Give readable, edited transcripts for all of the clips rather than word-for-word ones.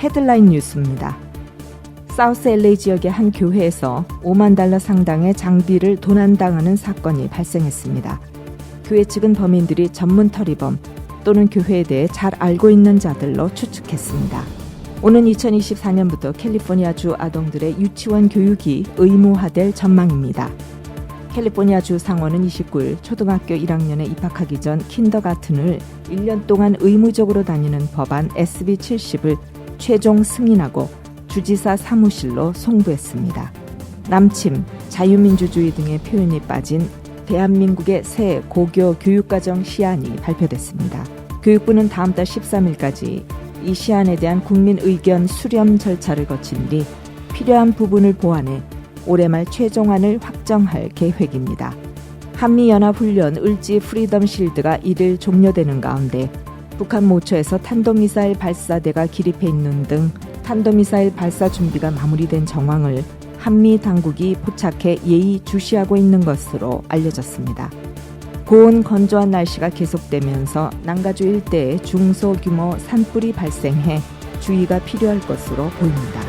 헤드라인 뉴스입니다. 사우스 LA 지역의 한 교회에서 $50,000 상당의 장비를 도난당하는 사건이 발생했습니다. 교회 측은 범인들이 전문 터리범 또는 교회에 대해 잘 알고 있는 자들로 추측했습니다. 오는 2024년부터 캘리포니아주 아동들의 유치원 교육이 의무화될 전망입니다. 캘리포니아주 상원은 29일 초등학교 1학년에 입학하기 전 킨더가튼을 1년 동안 의무적으로 다니는 법안 SB 70을 최종 승인하고 주지사 사무실로 송부했습니다. 남침, 자유민주주의 등의 표현이 빠진 대한민국의 새 고교 교육과정 시안이 발표됐습니다. 교육부는 다음 달 13일까지 이 시안에 대한 국민 의견 수렴 절차를 거친 뒤 필요한 부분을 보완해 올해 말 최종안을 확정할 계획입니다. 한미연합훈련 을지 프리덤 실드가 1일 종료되는 가운데 북한 모처에서 탄도미사일 발사대가 기립해 있는 등 탄도미사일 발사 준비가 마무리된 정황을 한미 당국이 포착해 예의주시하고 있는 것으로 알려졌습니다. 고온 건조한 날씨가 계속되면서 남가주 일대에 중소규모 산불이 발생해 주의가 필요할 것으로 보입니다.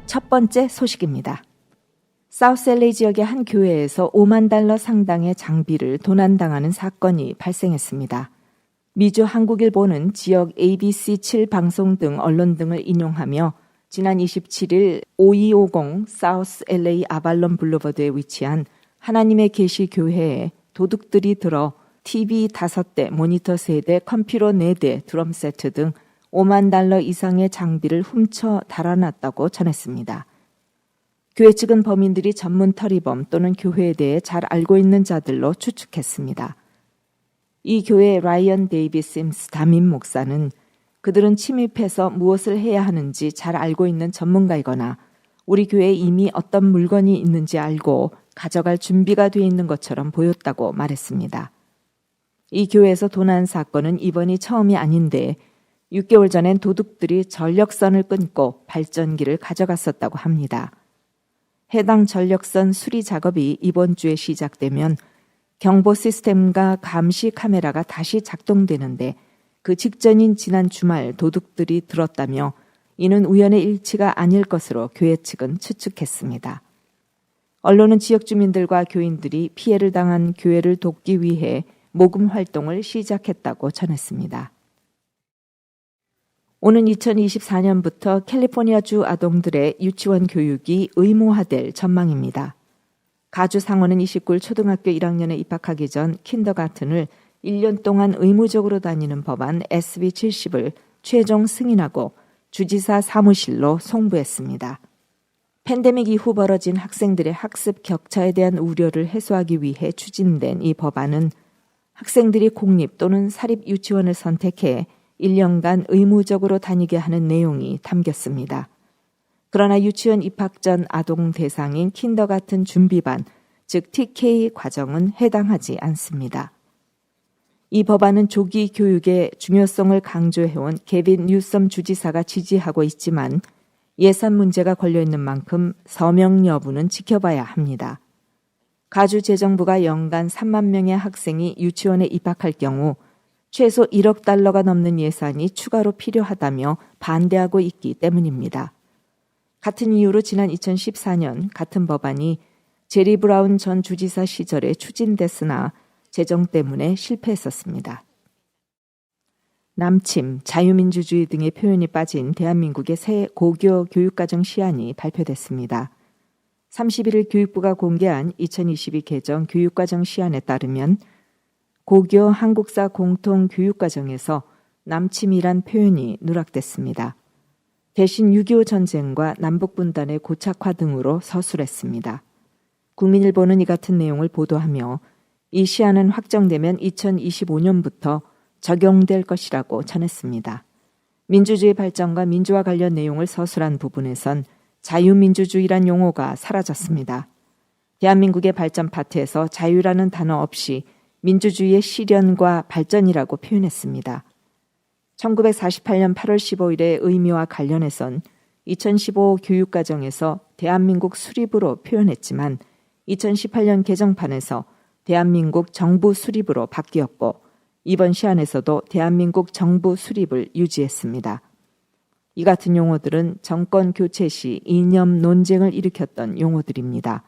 첫 번째 소식입니다. 사우스 LA 지역의 한 교회에서 $50,000 상당의 장비를 도난당하는 사건이 발생했습니다. 미주 한국일보는 지역 ABC7 방송 등 언론 등을 인용하며 지난 27일 5250 사우스 LA 아발론 블루버드에 위치한 하나님의 계시 교회에 도둑들이 들어 TV 5대, 모니터 3대, 컴퓨터 4대, 드럼 세트 등 $50,000 이상의 장비를 훔쳐 달아났다고 전했습니다. 교회 측은 범인들이 전문 터리범 또는 교회에 대해 잘 알고 있는 자들로 추측했습니다. 이 교회의 라이언 데이비 심스 담임 목사는 그들은 침입해서 무엇을 해야 하는지 잘 알고 있는 전문가이거나 우리 교회에 이미 어떤 물건이 있는지 알고 가져갈 준비가 돼 있는 것처럼 보였다고 말했습니다. 이 교회에서 도난 사건은 이번이 처음이 아닌데 6개월 전엔 도둑들이 전력선을 끊고 발전기를 가져갔었다고 합니다. 해당 전력선 수리 작업이 이번 주에 시작되면 경보 시스템과 감시 카메라가 다시 작동되는데 그 직전인 지난 주말 도둑들이 들었다며 이는 우연의 일치가 아닐 것으로 교회 측은 추측했습니다. 언론은 지역 주민들과 교인들이 피해를 당한 교회를 돕기 위해 모금 활동을 시작했다고 전했습니다. 오는 2024년부터 캘리포니아주 아동들의 유치원 교육이 의무화될 전망입니다. 가주 상원은 29일 초등학교 1학년에 입학하기 전 킨더가튼을 1년 동안 의무적으로 다니는 법안 SB 70을 최종 승인하고 주지사 사무실로 송부했습니다. 팬데믹 이후 벌어진 학생들의 학습 격차에 대한 우려를 해소하기 위해 추진된 이 법안은 학생들이 공립 또는 사립 유치원을 선택해 1년간 의무적으로 다니게 하는 내용이 담겼습니다. 그러나 유치원 입학 전 아동 대상인 킨더가튼 준비반, 즉 TK 과정은 해당하지 않습니다. 이 법안은 조기 교육의 중요성을 강조해온 개빈 뉴섬 주지사가 지지하고 있지만 예산 문제가 걸려있는 만큼 서명 여부는 지켜봐야 합니다. 가주 재정부가 연간 3만 명의 학생이 유치원에 입학할 경우 최소 $1억 넘는 예산이 추가로 필요하다며 반대하고 있기 때문입니다. 같은 이유로 지난 2014년 같은 법안이 제리 브라운 전 주지사 시절에 추진됐으나 재정 때문에 실패했었습니다. 남침, 자유민주주의 등의 표현이 빠진 대한민국의 새 고교 교육과정 시안이 발표됐습니다. 31일 교육부가 공개한 2022 개정 교육과정 시안에 따르면 고교 한국사 공통교육과정에서 남침이란 표현이 누락됐습니다. 대신 6.25 전쟁과 남북분단의 고착화 등으로 서술했습니다. 국민일보는 이 같은 내용을 보도하며 이 시안은 확정되면 2025년부터 적용될 것이라고 전했습니다. 민주주의 발전과 민주화 관련 내용을 서술한 부분에선 자유민주주의란 용어가 사라졌습니다. 대한민국의 발전 파트에서 자유라는 단어 없이 민주주의의 실현과 발전이라고 표현했습니다. 1948년 8월 15일의 의미와 관련해선 2015 교육과정에서 대한민국 수립으로 표현했지만 2018년 개정판에서 대한민국 정부 수립으로 바뀌었고 이번 시안에서도 대한민국 정부 수립을 유지했습니다. 이 같은 용어들은 정권 교체 시 이념 논쟁을 일으켰던 용어들입니다.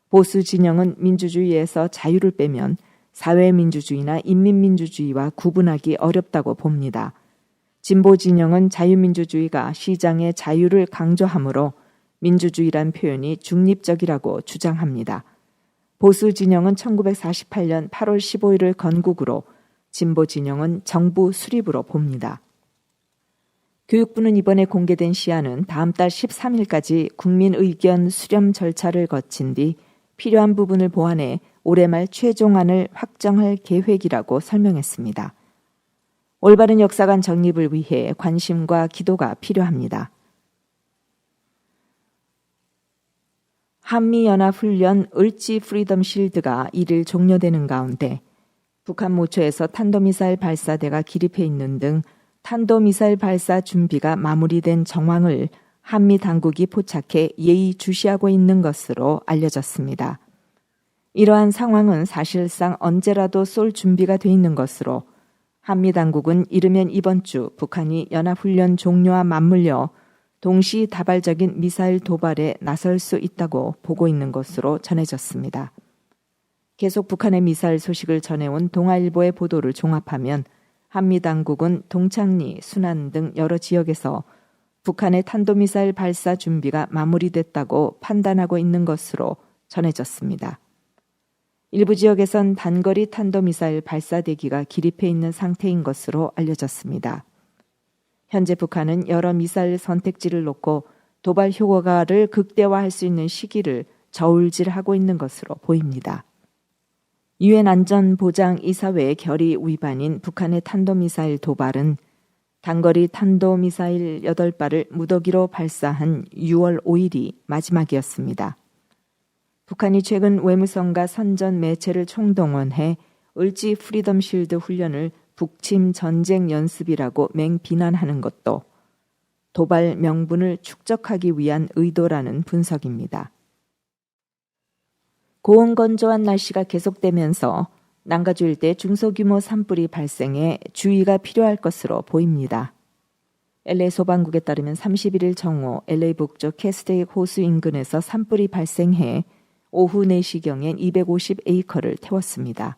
보수 진영은 민주주의에서 자유를 빼면 사회민주주의나 인민민주주의와 구분하기 어렵다고 봅니다. 진보 진영은 자유민주주의가 시장의 자유를 강조하므로 민주주의란 표현이 중립적이라고 주장합니다. 보수 진영은 1948년 8월 15일을 건국으로, 진보 진영은 정부 수립으로 봅니다. 교육부는 이번에 공개된 시안은 다음 달 13일까지 국민 의견 수렴 절차를 거친 뒤 필요한 부분을 보완해 올해 말 최종안을 확정할 계획이라고 설명했습니다. 올바른 역사관 정립을 위해 관심과 기도가 필요합니다. 한미연합훈련 을지 프리덤 실드가 1일 종료되는 가운데 북한 모처에서 탄도미사일 발사대가 기립해 있는 등 탄도미사일 발사 준비가 마무리된 정황을 한미 당국이 포착해 예의주시하고 있는 것으로 알려졌습니다. 이러한 상황은 사실상 언제라도 쏠 준비가 돼 있는 것으로 한미 당국은 이르면 이번 주 북한이 연합훈련 종료와 맞물려 동시다발적인 미사일 도발에 나설 수 있다고 보고 있는 것으로 전해졌습니다. 계속 북한의 미사일 소식을 전해온 동아일보의 보도를 종합하면 한미 당국은 동창리, 순안 등 여러 지역에서 북한의 탄도미사일 발사 준비가 마무리됐다고 판단하고 있는 것으로 전해졌습니다. 일부 지역에선 단거리 탄도미사일 발사 대기가 기립해 있는 상태인 것으로 알려졌습니다. 현재 북한은 여러 미사일 선택지를 놓고 도발 효과를 극대화할 수 있는 시기를 저울질하고 있는 것으로 보입니다. 유엔 안전보장이사회의 결의 위반인 북한의 탄도미사일 도발은 단거리 탄도미사일 8발을 무더기로 발사한 6월 5일이 마지막이었습니다. 북한이 최근 외무성과 선전 매체를 총동원해 을지 프리덤 실드 훈련을 북침 전쟁 연습이라고 맹비난하는 것도 도발 명분을 축적하기 위한 의도라는 분석입니다. 고온건조한 날씨가 계속되면서 난가주 일대 중소규모 산불이 발생해 주의가 필요할 것으로 보입니다. LA 소방국에 따르면 31일 정오 LA 북쪽 캐스테이크 호수 인근에서 산불이 발생해 오후 4시경엔 250에이커를 태웠습니다.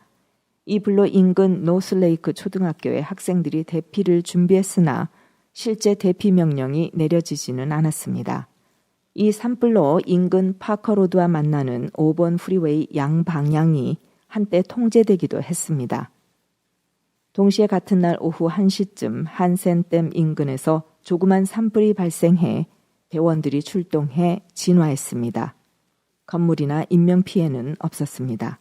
이 불로 인근 노스레이크 초등학교의 학생들이 대피를 준비했으나 실제 대피 명령이 내려지지는 않았습니다. 이 산불로 인근 파커로드와 만나는 5번 프리웨이 양방향이 한때 통제되기도 했습니다. 동시에 같은 날 오후 1시쯤 한센댐 인근에서 조그만 산불이 발생해 대원들이 출동해 진화했습니다. 건물이나 인명피해는 없었습니다.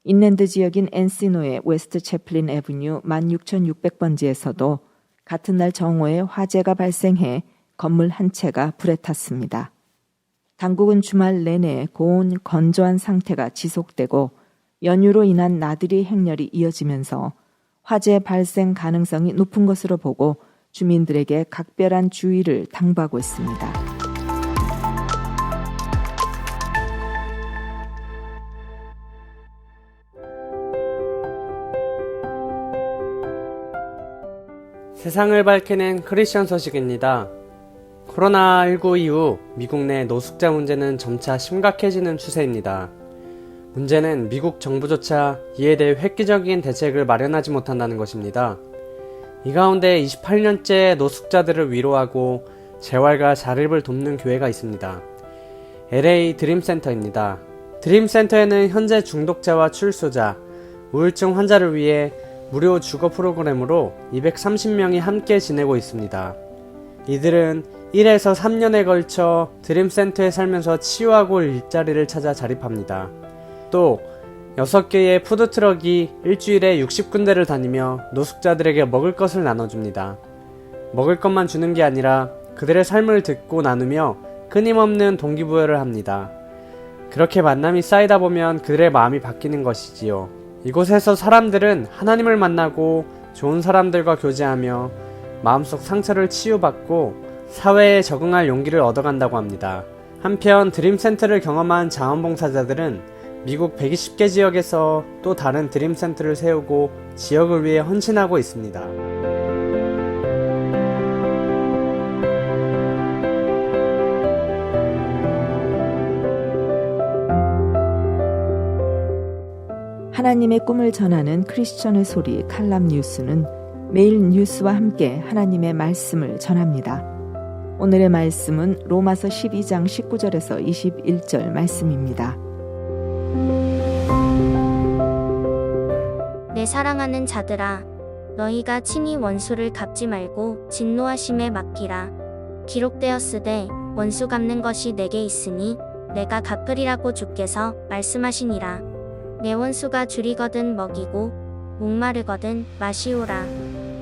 인랜드 지역인 엔시노의 웨스트 채플린 애브뉴 16,600번지에서도 같은 날 정오에 화재가 발생해 건물 한 채가 불에 탔습니다. 당국은 주말 내내 고온 건조한 상태가 지속되고 연유로 인한 나들이 행렬이 이어지면서 화재 발생 가능성이 높은 것으로 보고 주민들에게 각별한 주의를 당부하고 있습니다. 세상을 밝히는 크리스천 소식입니다. 코로나19 이후 미국 내 노숙자 문제는 점차 심각해지는 추세입니다. 문제는 미국 정부조차 이에 대해 획기적인 대책을 마련하지 못한다는 것입니다. 이 가운데 28년째 노숙자들을 위로하고 재활과 자립을 돕는 교회가 있습니다. LA 드림센터입니다. 드림센터에는 현재 중독자와 출소자, 우울증 환자를 위해 무료 주거 프로그램으로 230명이 함께 지내고 있습니다. 이들은 1에서 3년에 걸쳐 드림센터에 살면서 치유하고 일자리를 찾아 자립합니다. 또 6개의 푸드트럭이 일주일에 60군데를 다니며 노숙자들에게 먹을 것을 나눠줍니다. 먹을 것만 주는 게 아니라 그들의 삶을 듣고 나누며 끊임없는 동기부여를 합니다. 그렇게 만남이 쌓이다 보면 그들의 마음이 바뀌는 것이지요. 이곳에서 사람들은 하나님을 만나고 좋은 사람들과 교제하며 마음속 상처를 치유받고 사회에 적응할 용기를 얻어간다고 합니다. 한편 드림센터를 경험한 자원봉사자들은 미국 120개 지역에서 또 다른 드림센터를 세우고 지역을 위해 헌신하고 있습니다. 하나님의 꿈을 전하는 크리스천의 소리 칼람 뉴스는 매일 뉴스와 함께 하나님의 말씀을 전합니다. 오늘의 말씀은 로마서 12장 19절에서 21절 말씀입니다. 내 사랑하는 자들아, 너희가 친히 원수를 갚지 말고 진노하심에 맡기라. 기록되었으되 원수 갚는 것이 내게 있으니 내가 갚으리라고 주께서 말씀하시니라. 내 원수가 줄이거든 먹이고 목마르거든 마시오라.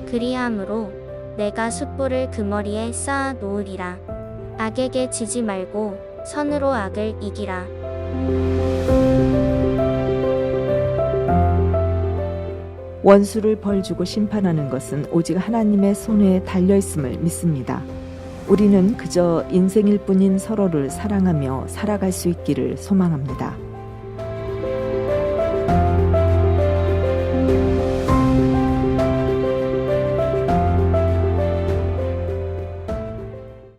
그리함으로 내가 숯불을 그 머리에 쌓아 놓으리라. 악에게 지지 말고 선으로 악을 이기라. 원수를 벌주고 심판하는 것은 오직 하나님의 손에 달려있음을 믿습니다. 우리는 그저 인생일 뿐인 서로를 사랑하며 살아갈 수 있기를 소망합니다.